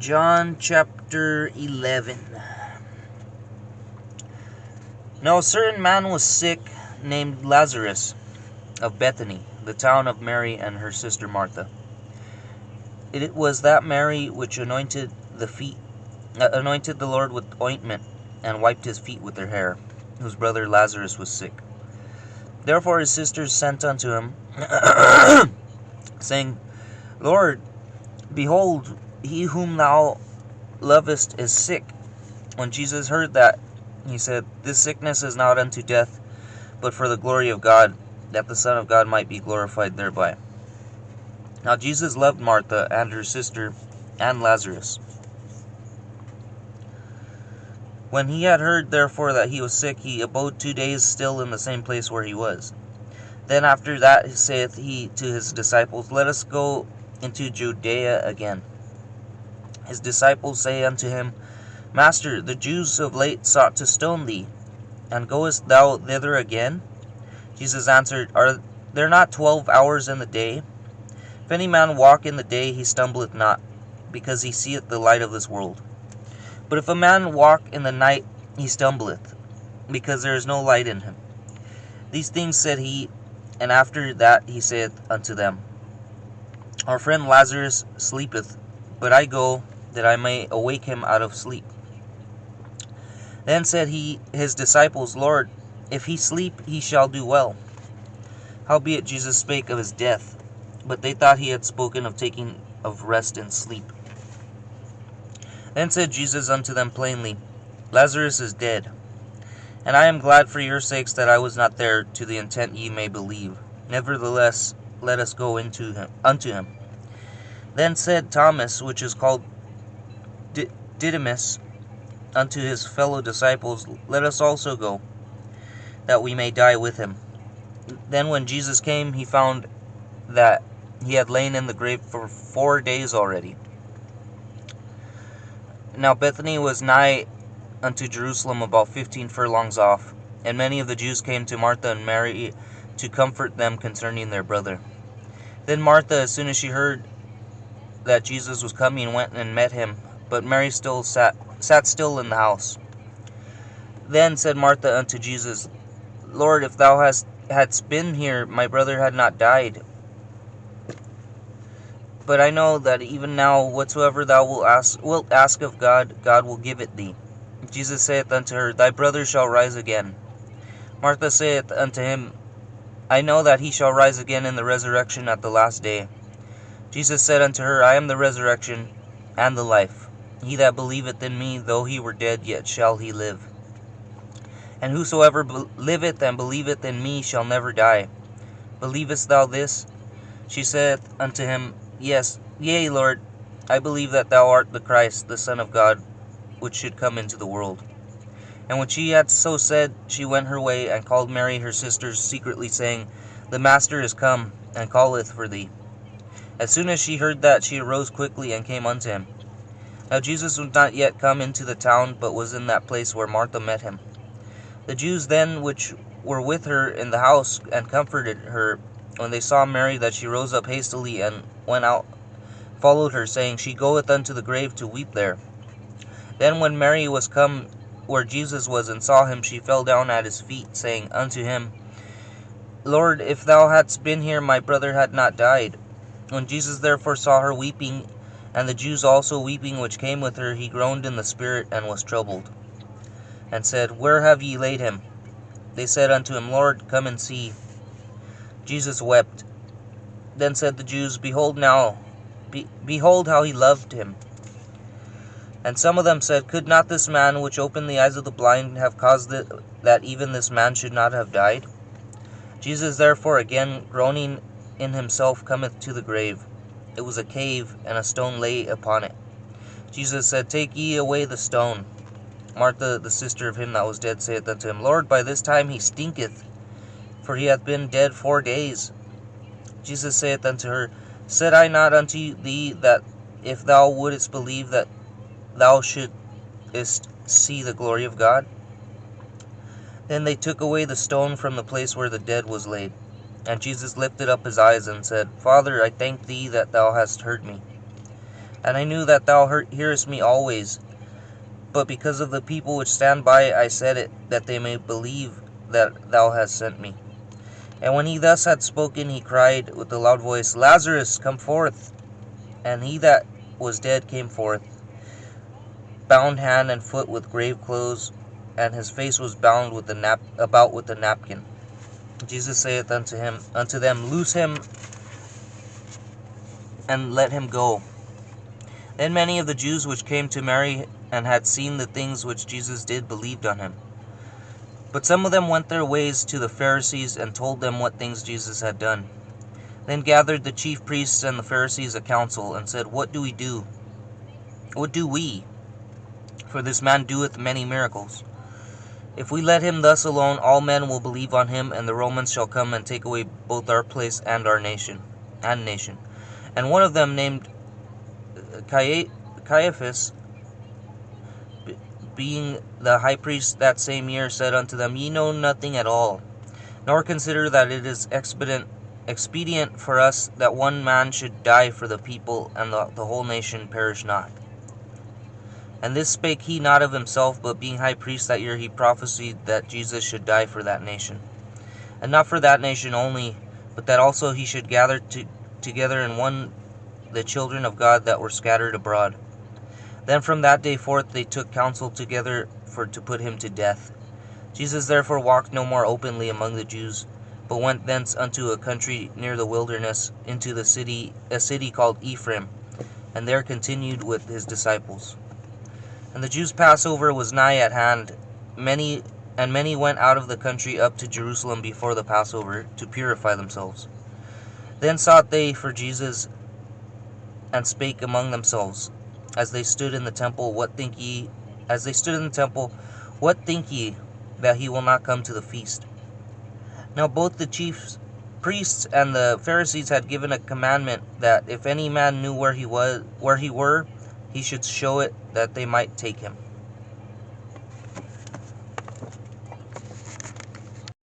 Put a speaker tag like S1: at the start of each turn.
S1: John chapter 11. Now a certain man was sick, named Lazarus, of Bethany, the town of Mary and her sister Martha. It was that Mary which anointed the Lord with ointment, and wiped his feet with her hair, whose brother Lazarus was sick. Therefore his sisters sent unto him, saying, Lord, behold, he whom thou lovest is sick. When Jesus heard that, he said, This sickness is not unto death, but for the glory of God, that the Son of God might be glorified thereby. Now Jesus loved Martha and her sister and Lazarus. When he had heard therefore that he was sick, he abode 2 days still in the same place where he was. Then after that saith he to his disciples, Let us go into Judea again. His disciples say unto him, Master, the Jews of late sought to stone thee, and goest thou thither again? Jesus answered, Are there not 12 hours in the day? If any man walk in the day, he stumbleth not, because he seeth the light of this world. But if a man walk in the night, he stumbleth, because there is no light in him. These things said he, and after that he saith unto them, Our friend Lazarus sleepeth, but I go, that I may awake him out of sleep. Then said he his disciples, Lord, if he sleep, he shall do well. Howbeit Jesus spake of his death, but they thought he had spoken of taking of rest and sleep. Then said Jesus unto them plainly, Lazarus is dead, and I am glad for your sakes that I was not there, to the intent ye may believe. Nevertheless, let us go unto him. Then said Thomas, which is called Didymus, unto his fellow disciples, Let us also go, that we may die with him. Then when Jesus came, he found that he had lain in the grave for 4 days already. Now Bethany was nigh unto Jerusalem, about 15 furlongs off, and many of the Jews came to Martha and Mary to comfort them concerning their brother. Then Martha, as soon as she heard that Jesus was coming, went and met him, but Mary still sat still in the house. Then said Martha unto Jesus, Lord, if thou hadst been here, my brother had not died. But I know that even now whatsoever thou wilt ask of God, God will give it thee. Jesus saith unto her, Thy brother shall rise again. Martha saith unto him, I know that he shall rise again in the resurrection at the last day. Jesus said unto her, I am the resurrection and the life. He that believeth in me, though he were dead, yet shall he live. And whosoever liveth and believeth in me shall never die. Believest thou this? She saith unto him, Yea, Lord, I believe that thou art the Christ, the Son of God, which should come into the world. And when she had so said, she went her way, and called Mary her sister secretly, saying, The Master is come, and calleth for thee. As soon as she heard that, she arose quickly, and came unto him. Now Jesus was not yet come into the town, but was in that place where Martha met him. The Jews then which were with her in the house, and comforted her, when they saw Mary, that she rose up hastily, and went out, followed her, saying, She goeth unto the grave to weep there. Then when Mary was come where Jesus was, and saw him, she fell down at his feet, saying unto him, Lord, if thou hadst been here, my brother had not died. When Jesus therefore saw her weeping, and the Jews also weeping which came with her, he groaned in the spirit, and was troubled, and said, Where have ye laid him? They said unto him, Lord, come and see. Jesus wept. Then said the Jews, Behold how he loved him. And some of them said, Could not this man which opened the eyes of the blind have caused that even this man should not have died? Jesus therefore, again groaning in himself, cometh to the grave. It was a cave, and a stone lay upon it. Jesus said, Take ye away the stone. Martha, the sister of him that was dead, saith unto him, Lord, by this time he stinketh, for he hath been dead 4 days. Jesus saith unto her, Said I not unto thee that if thou wouldest believe, that thou shouldest see the glory of God? Then they took away the stone from the place where the dead was laid. And Jesus lifted up his eyes and said, Father, I thank thee that thou hast heard me. And I knew that thou hearest me always. But because of the people which stand by, I said it, that they may believe that thou hast sent me. And when he thus had spoken, he cried with a loud voice, Lazarus, come forth. And he that was dead came forth, bound hand and foot with grave clothes, and his face was bound with about with a napkin. Jesus saith unto them, Loose him, and let him go. Then many of the Jews which came to Mary and had seen the things which Jesus did believed on him. But some of them went their ways to the Pharisees and told them what things Jesus had done. Then gathered the chief priests and the Pharisees a council, and said, What do we do? What do we? For this man doeth many miracles. If we let him thus alone, all men will believe on him, and the Romans shall come and take away both our place and our nation. And one of them, named Caiaphas, being the high priest that same year, said unto them, Ye know nothing at all, nor consider that it is expedient for us that one man should die for the people, and the whole nation perish not. And this spake he not of himself, but being high priest that year, he prophesied that Jesus should die for that nation. And not for that nation only, but that also he should gather together in one the children of God that were scattered abroad. Then from that day forth they took counsel together to put him to death. Jesus therefore walked no more openly among the Jews, but went thence unto a country near the wilderness, into a city called Ephraim, and there continued with his disciples. And the Jews' Passover was nigh at hand. Many went out of the country up to Jerusalem before the Passover, to purify themselves. Then sought they for Jesus, and spake among themselves, as they stood in the temple, What think ye? What think ye, that he will not come to the feast? Now both the chief priests and the Pharisees had given a commandment, that if any man knew where he were, he should show it, that they might take him.